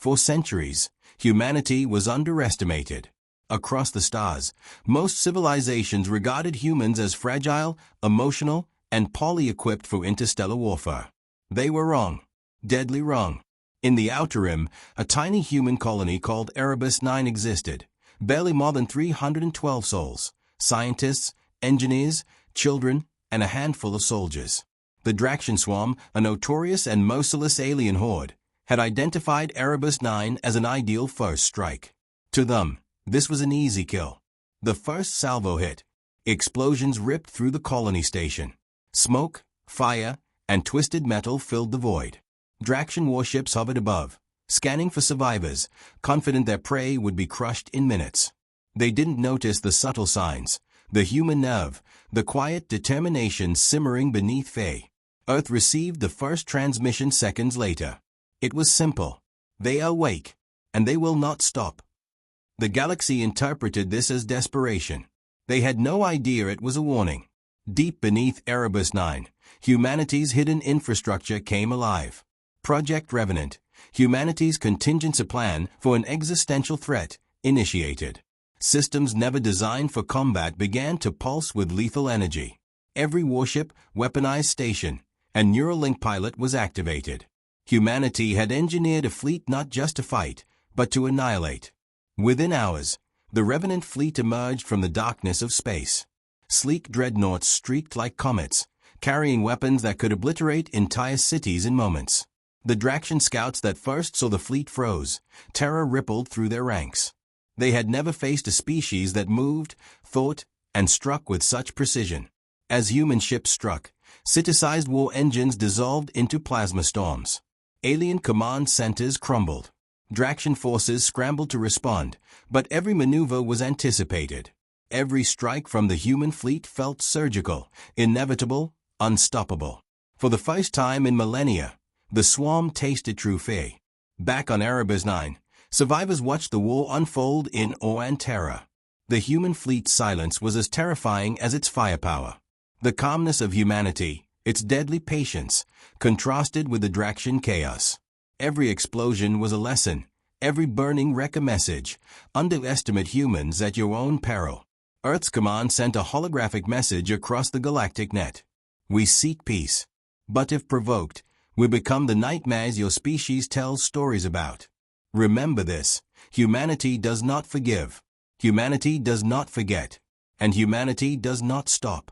For centuries, humanity was underestimated. Across the stars, most civilizations regarded humans as fragile, emotional, and poorly equipped for interstellar warfare. They were wrong. Deadly wrong. In the Outer Rim, a tiny human colony called Erebus 9 existed, barely more than 312 souls, scientists, engineers, children, and a handful of soldiers. The Draction Swarm, a notorious and merciless alien horde, had identified Erebus 9 as an ideal first strike. To them, this was an easy kill. The first salvo hit. Explosions ripped through the colony station. Smoke, fire, and twisted metal filled the void. Draction warships hovered above, scanning for survivors, confident their prey would be crushed in minutes. They didn't notice the subtle signs, the human nerve, the quiet determination simmering beneath Faye. Earth received the first transmission seconds later. It was simple. They are awake, and they will not stop. The galaxy interpreted this as desperation. They had no idea it was a warning. Deep beneath Erebus 9, humanity's hidden infrastructure came alive. Project Revenant, humanity's contingency plan for an existential threat, initiated. Systems never designed for combat began to pulse with lethal energy. Every warship, weaponized station, and Neuralink pilot was activated. Humanity had engineered a fleet not just to fight, but to annihilate. Within hours, the Revenant fleet emerged from the darkness of space. Sleek dreadnoughts streaked like comets, carrying weapons that could obliterate entire cities in moments. The Draction scouts that first saw the fleet froze. Terror rippled through their ranks. They had never faced a species that moved, thought, and struck with such precision. As human ships struck, city-sized war engines dissolved into plasma storms. Alien command centers crumbled. Draction forces scrambled to respond, but every maneuver was anticipated. Every strike from the human fleet felt surgical, inevitable, unstoppable. For the first time in millennia, the swarm tasted true fear. Back on Erebus 9, survivors watched the war unfold in awe and terror. The human fleet's silence was as terrifying as its firepower. The calmness of humanity, its deadly patience, contrasted with the Draction chaos. Every explosion was a lesson, every burning wreck a message. Underestimate humans at your own peril. Earth's command sent a holographic message across the galactic net. We seek peace. But if provoked, we become the nightmares your species tells stories about. Remember this, humanity does not forgive. Humanity does not forget. And humanity does not stop.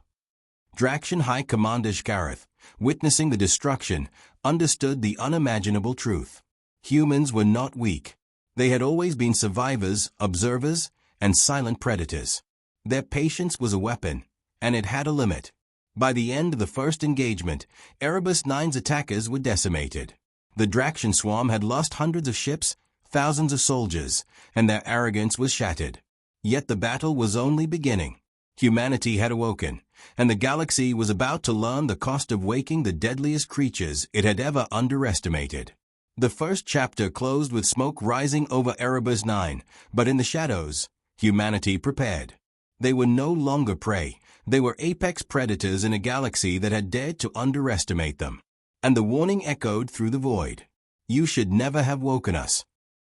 Draction High Commander Shkareth, witnessing the destruction, understood the unimaginable truth. Humans were not weak. They had always been survivors, observers, and silent predators. Their patience was a weapon, and it had a limit. By the end of the first engagement, Erebus 9's attackers were decimated. The Draction swarm had lost hundreds of ships, thousands of soldiers, and their arrogance was shattered. Yet the battle was only beginning. Humanity had awoken, and the galaxy was about to learn the cost of waking the deadliest creatures it had ever underestimated. The first chapter closed with smoke rising over Erebus 9, but in the shadows, humanity prepared. They were no longer prey. They were apex predators in a galaxy that had dared to underestimate them. And the warning echoed through the void. You should never have woken us.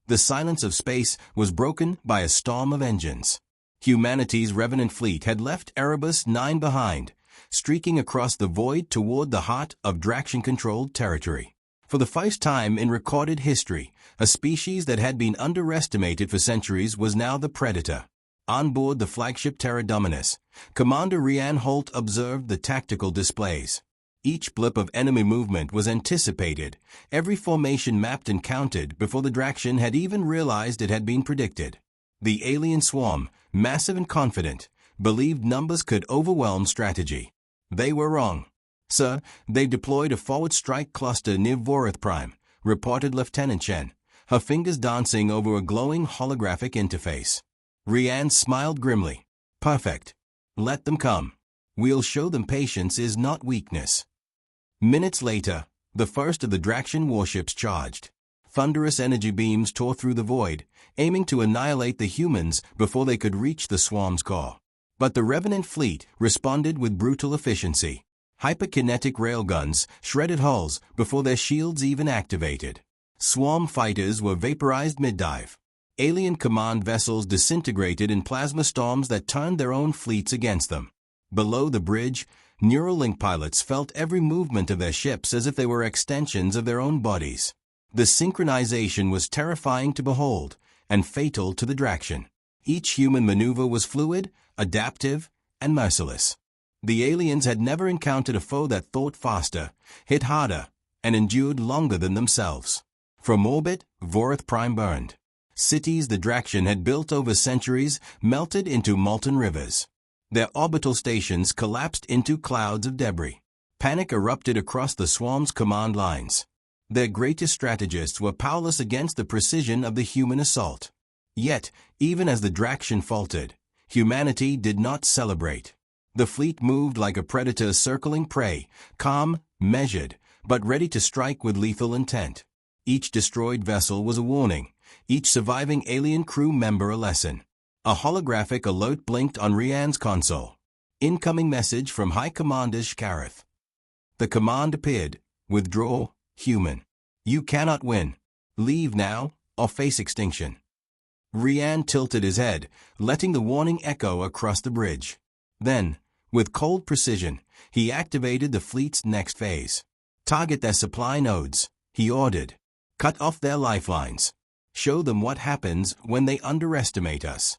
The silence of space was broken by a storm of engines. Humanity's Revenant fleet had left Erebus 9 behind, streaking across the void toward the heart of Draction-controlled territory. For the first time in recorded history, a species that had been underestimated for centuries was now the predator. On board the flagship Terra Dominus, Commander Rian Holt observed the tactical displays. Each blip of enemy movement was anticipated, every formation mapped and counted before the Draction had even realized it had been predicted. The alien swarm, massive and confident, believed numbers could overwhelm strategy. They were wrong. Sir, they deployed a forward strike cluster near Vorith Prime, reported Lieutenant Chen, her fingers dancing over a glowing holographic interface. Rian smiled grimly. Perfect. Let them come. We'll show them patience is not weakness. Minutes later, the first of the Draction warships charged. Thunderous energy beams tore through the void, aiming to annihilate the humans before they could reach the swarm's core. But the Revenant fleet responded with brutal efficiency. Hyperkinetic railguns shredded hulls before their shields even activated. Swarm fighters were vaporized mid-dive. Alien command vessels disintegrated in plasma storms that turned their own fleets against them. Below the bridge, Neuralink pilots felt every movement of their ships as if they were extensions of their own bodies. The synchronization was terrifying to behold, and fatal to the Draction. Each human maneuver was fluid, adaptive, and merciless. The aliens had never encountered a foe that thought faster, hit harder, and endured longer than themselves. From orbit, Vorath Prime burned. Cities the Draction had built over centuries melted into molten rivers. Their orbital stations collapsed into clouds of debris. Panic erupted across the swarm's command lines. Their greatest strategists were powerless against the precision of the human assault. Yet, even as the Draction faltered, humanity did not celebrate. The fleet moved like a predator circling prey, calm, measured, but ready to strike with lethal intent. Each destroyed vessel was a warning, each surviving alien crew member a lesson. A holographic alert blinked on Rian's console. Incoming message from High Commander Shkareth. The command appeared, withdraw, human. You cannot win. Leave now, or face extinction. Rian tilted his head, letting the warning echo across the bridge. Then, with cold precision, he activated the fleet's next phase. Target their supply nodes, he ordered. Cut off their lifelines. Show them what happens when they underestimate us.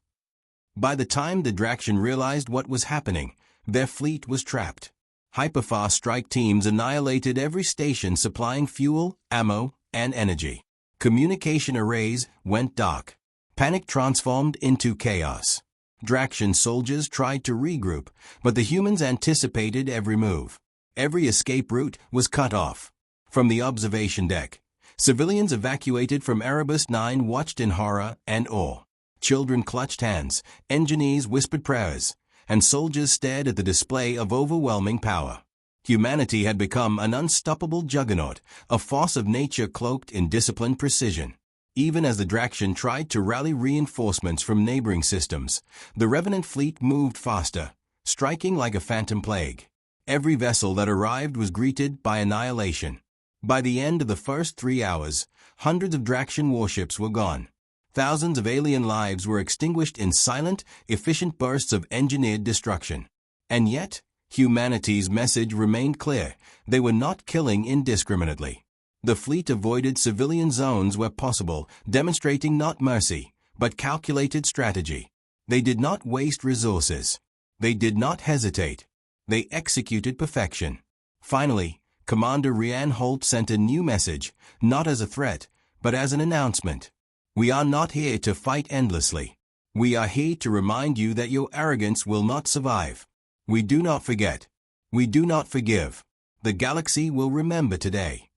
By the time the Draction realized what was happening, their fleet was trapped. Hyperfast strike teams annihilated every station supplying fuel, ammo, and energy. Communication arrays went dark. Panic transformed into chaos. Draction soldiers tried to regroup, but the humans anticipated every move. Every escape route was cut off. From the observation deck, civilians evacuated from Erebus 9 watched in horror and awe. Children clutched hands, engineers whispered prayers, and soldiers stared at the display of overwhelming power. Humanity had become an unstoppable juggernaut, a force of nature cloaked in disciplined precision. Even as the Draction tried to rally reinforcements from neighboring systems, the Revenant fleet moved faster, striking like a phantom plague. Every vessel that arrived was greeted by annihilation. By the end of the first 3 hours, hundreds of Draction warships were gone. Thousands of alien lives were extinguished in silent, efficient bursts of engineered destruction. And yet, humanity's message remained clear. They were not killing indiscriminately. The fleet avoided civilian zones where possible, demonstrating not mercy, but calculated strategy. They did not waste resources. They did not hesitate. They executed perfection. Finally, Commander Rian Holt sent a new message, not as a threat, but as an announcement. We are not here to fight endlessly. We are here to remind you that your arrogance will not survive. We do not forget. We do not forgive. The galaxy will remember today.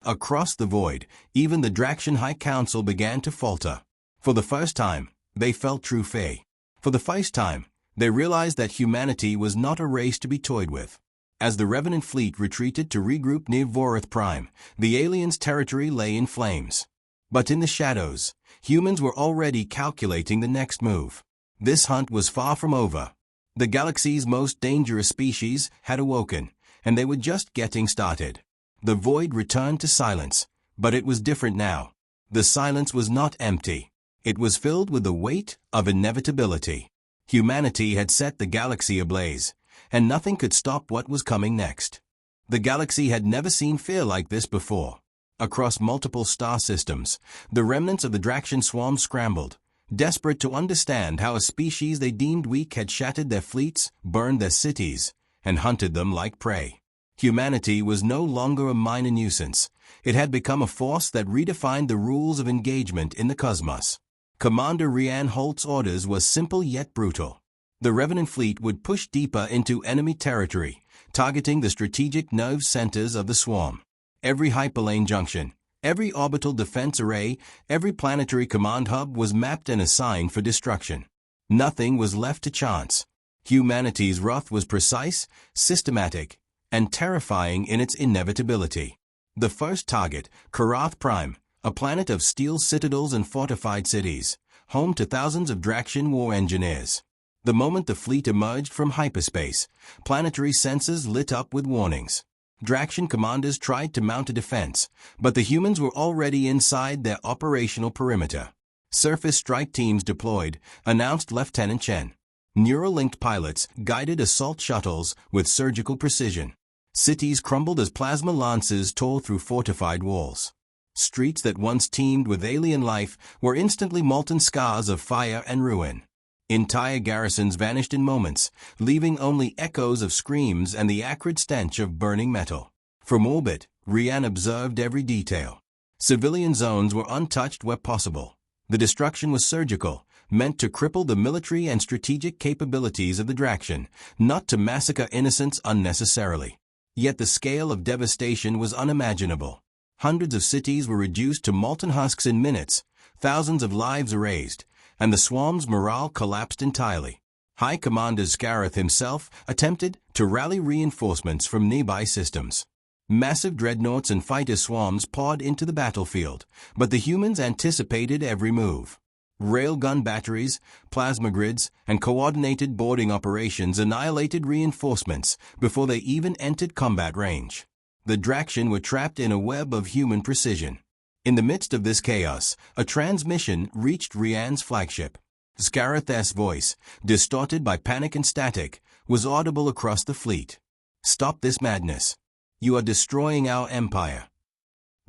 Across the void, even the Draction High Council began to falter. For the first time, they felt true fear. For the first time, they realized that humanity was not a race to be toyed with. As the Revenant fleet retreated to regroup near Vorath Prime, the aliens' territory lay in flames. But in the shadows, humans were already calculating the next move. This hunt was far from over. The galaxy's most dangerous species had awoken, and they were just getting started. The void returned to silence, but it was different now. The silence was not empty. It was filled with the weight of inevitability. Humanity had set the galaxy ablaze, and nothing could stop what was coming next. The galaxy had never seen fear like this before. Across multiple star systems, the remnants of the Draction swarm scrambled, desperate to understand how a species they deemed weak had shattered their fleets, burned their cities, and hunted them like prey. Humanity was no longer a minor nuisance. It had become a force that redefined the rules of engagement in the cosmos. Commander Rian Holt's orders were simple yet brutal. The Revenant fleet would push deeper into enemy territory, targeting the strategic nerve centers of the swarm. Every hyperlane junction, every orbital defense array, every planetary command hub was mapped and assigned for destruction. Nothing was left to chance. Humanity's wrath was precise, systematic, and terrifying in its inevitability. The first target, Karath Prime, a planet of steel citadels and fortified cities, home to thousands of Draction war engineers. The moment the fleet emerged from hyperspace, planetary sensors lit up with warnings. Draction commanders tried to mount a defense, but the humans were already inside their operational perimeter. Surface strike teams deployed, announced Lieutenant Chen. Neural-linked pilots guided assault shuttles with surgical precision. Cities crumbled as plasma lances tore through fortified walls. Streets that once teemed with alien life were instantly molten scars of fire and ruin. Entire garrisons vanished in moments, leaving only echoes of screams and the acrid stench of burning metal. From orbit, Rian observed every detail. Civilian zones were untouched where possible. The destruction was surgical, meant to cripple the military and strategic capabilities of the Draction, not to massacre innocents unnecessarily. Yet the scale of devastation was unimaginable. Hundreds of cities were reduced to molten husks in minutes, thousands of lives erased, and the swarm's morale collapsed entirely. High Commander Scareth himself attempted to rally reinforcements from nearby systems. Massive dreadnoughts and fighter swarms poured into the battlefield, but the humans anticipated every move. Railgun batteries, plasma grids, and coordinated boarding operations annihilated reinforcements before they even entered combat range. The Draction were trapped in a web of human precision. In the midst of this chaos, a transmission reached Rian's flagship. Scareth's voice, distorted by panic and static, was audible across the fleet. "Stop this madness. You are destroying our empire."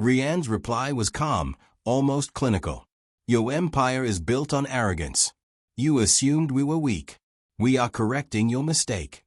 Rian's reply was calm, almost clinical. "Your empire is built on arrogance. You assumed we were weak. We are correcting your mistake."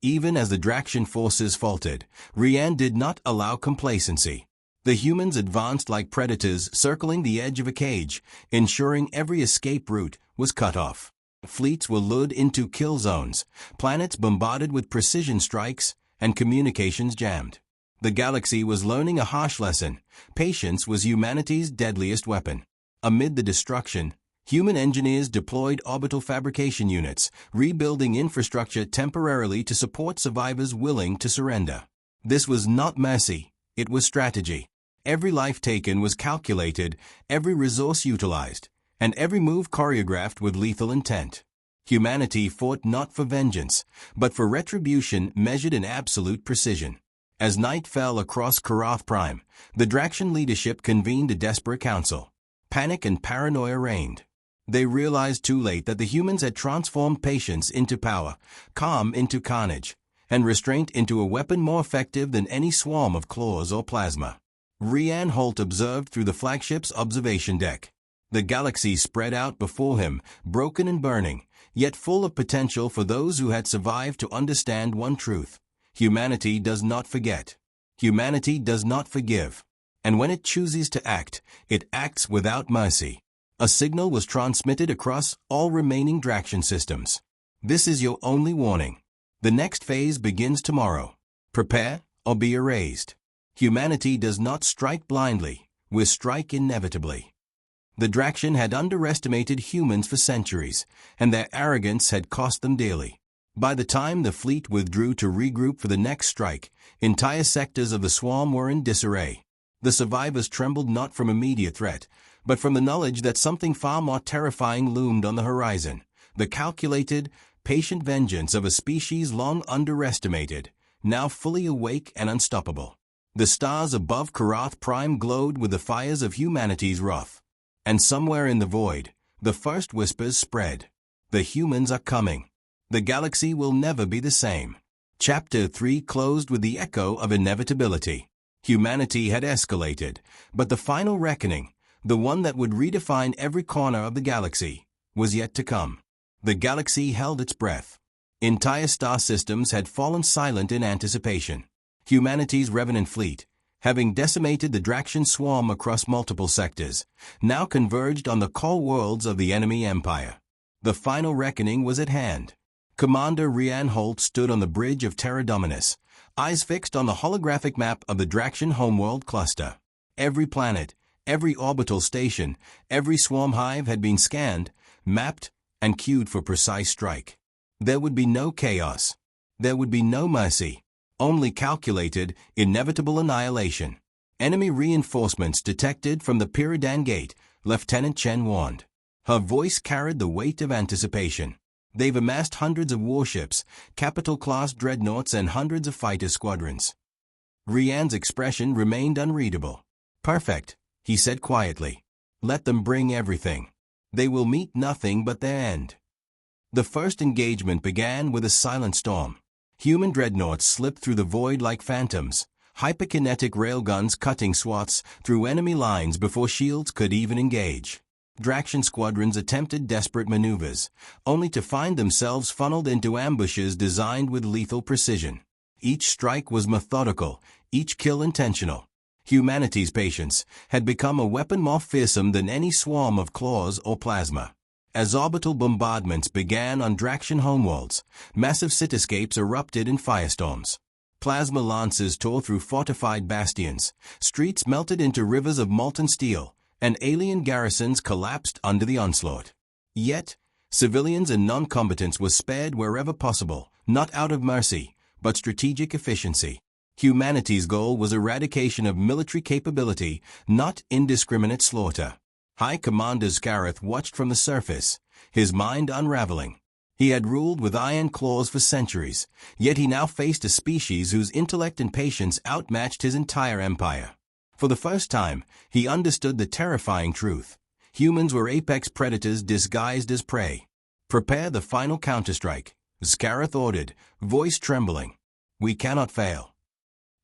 Even as the Draction forces faltered, Rian did not allow complacency. The humans advanced like predators circling the edge of a cage, ensuring every escape route was cut off. Fleets were lured into kill zones, planets bombarded with precision strikes, and communications jammed. The galaxy was learning a harsh lesson. Patience was humanity's deadliest weapon. Amid the destruction, human engineers deployed orbital fabrication units, rebuilding infrastructure temporarily to support survivors willing to surrender. This was not mercy, it was strategy. Every life taken was calculated, every resource utilized, and every move choreographed with lethal intent. Humanity fought not for vengeance, but for retribution measured in absolute precision. As night fell across Karath Prime, the Draction leadership convened a desperate council. Panic and paranoia reigned. They realized too late that the humans had transformed patience into power, calm into carnage, and restraint into a weapon more effective than any swarm of claws or plasma. Rian Holt observed through the flagship's observation deck. The galaxy spread out before him, broken and burning, yet full of potential for those who had survived to understand one truth. Humanity does not forget. Humanity does not forgive. And when it chooses to act, it acts without mercy. A signal was transmitted across all remaining Draction systems. "This is your only warning. The next phase begins tomorrow. Prepare or be erased." Humanity does not strike blindly, we strike inevitably. The Draction had underestimated humans for centuries, and their arrogance had cost them dearly. By the time the fleet withdrew to regroup for the next strike, entire sectors of the swarm were in disarray. The survivors trembled not from immediate threat, but from the knowledge that something far more terrifying loomed on the horizon, the calculated, patient vengeance of a species long underestimated, now fully awake and unstoppable. The stars above Karath Prime glowed with the fires of humanity's wrath. And somewhere in the void, the first whispers spread. The humans are coming. The galaxy will never be the same. Chapter 3 closed with the echo of inevitability. Humanity had escalated, but the final reckoning, the one that would redefine every corner of the galaxy, was yet to come. The galaxy held its breath. Entire star systems had fallen silent in anticipation. Humanity's revenant fleet, having decimated the Draction swarm across multiple sectors, now converged on the core worlds of the enemy empire. The final reckoning was at hand. Commander Rian Holt stood on the bridge of Terra Dominus, eyes fixed on the holographic map of the Draction homeworld cluster. Every planet, every orbital station, every swarm hive had been scanned, mapped, and queued for precise strike. There would be no chaos. There would be no mercy. Only calculated, inevitable annihilation. Enemy reinforcements detected from the Pyridan Gate, Lieutenant Chen warned. Her voice carried the weight of anticipation. They've amassed hundreds of warships, capital-class dreadnoughts and hundreds of fighter squadrons. Rian's expression remained unreadable. "Perfect," he said quietly. "Let them bring everything. They will meet nothing but their end." The first engagement began with a silent storm. Human dreadnoughts slipped through the void like phantoms, hyperkinetic railguns cutting swaths through enemy lines before shields could even engage. Draction squadrons attempted desperate maneuvers, only to find themselves funneled into ambushes designed with lethal precision. Each strike was methodical, each kill intentional. Humanity's patience had become a weapon more fearsome than any swarm of claws or plasma. As orbital bombardments began on Draction homeworlds, massive cityscapes erupted in firestorms. Plasma lances tore through fortified bastions, streets melted into rivers of molten steel, and alien garrisons collapsed under the onslaught. Yet, civilians and non-combatants were spared wherever possible, not out of mercy, but strategic efficiency. Humanity's goal was eradication of military capability, not indiscriminate slaughter. High Commander Scareth watched from the surface, his mind unraveling. He had ruled with iron claws for centuries, yet he now faced a species whose intellect and patience outmatched his entire empire. For the first time, he understood the terrifying truth. Humans were apex predators disguised as prey. "Prepare the final counterstrike," Scareth ordered, voice trembling. "We cannot fail."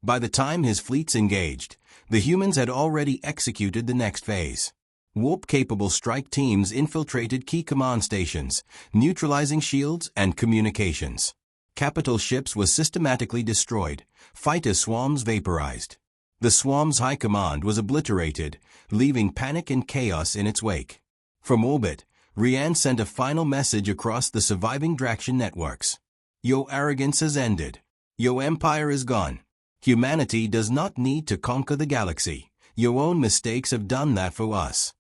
By the time his fleets engaged, the humans had already executed the next phase. Warp-capable strike teams infiltrated key command stations, neutralizing shields and communications. Capital ships were systematically destroyed, fighter swarms vaporized. The swarm's high command was obliterated, leaving panic and chaos in its wake. From orbit, Rian sent a final message across the surviving Draction networks. "Your arrogance has ended. Your empire is gone. Humanity does not need to conquer the galaxy. Your own mistakes have done that for us."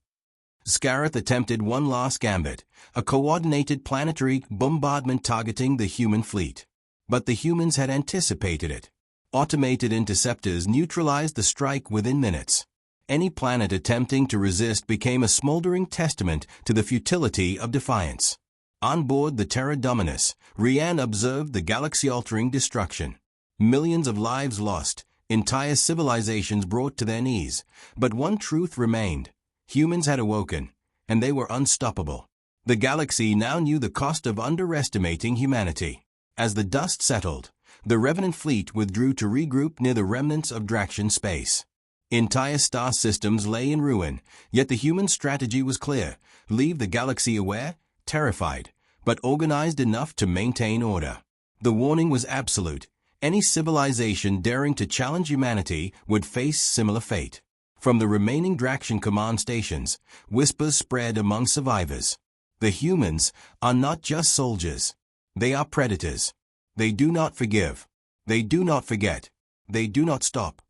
Scareth attempted one last gambit, a coordinated planetary bombardment targeting the human fleet. But the humans had anticipated it. Automated interceptors neutralized the strike within minutes. Any planet attempting to resist became a smoldering testament to the futility of defiance. On board the Terra Dominus, Rian observed the galaxy-altering destruction. Millions of lives lost, entire civilizations brought to their knees. But one truth remained. Humans had awoken, and they were unstoppable. The galaxy now knew the cost of underestimating humanity. As the dust settled, the Revenant fleet withdrew to regroup near the remnants of Draction space. Entire star systems lay in ruin, yet the human strategy was clear: leave the galaxy aware, terrified, but organized enough to maintain order. The warning was absolute. Any civilization daring to challenge humanity would face similar fate. From the remaining Draction command stations, whispers spread among survivors. The humans are not just soldiers. They are predators. They do not forgive. They do not forget. They do not stop.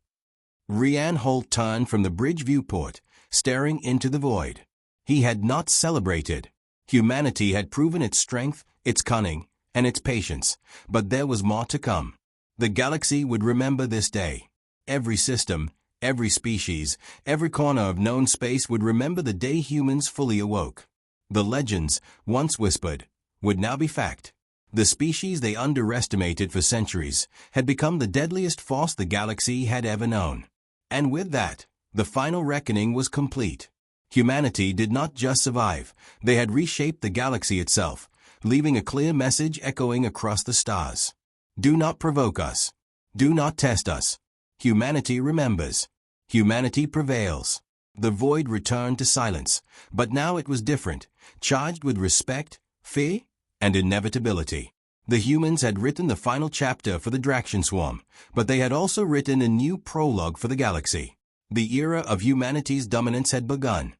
Rian Holt turned from the bridge viewport, staring into the void. He had not celebrated. Humanity had proven its strength, its cunning, and its patience, but there was more to come. The galaxy would remember this day. Every system, every species, every corner of known space would remember the day humans fully awoke. The legends, once whispered, would now be fact. The species they underestimated for centuries had become the deadliest force the galaxy had ever known. And with that, the final reckoning was complete. Humanity did not just survive, they had reshaped the galaxy itself, leaving a clear message echoing across the stars. Do not provoke us. Do not test us. Humanity remembers. Humanity prevails. The void returned to silence, but now it was different, charged with respect, fear, and inevitability. The humans had written the final chapter for the Draction Swarm, but they had also written a new prologue for the galaxy. The era of humanity's dominance had begun.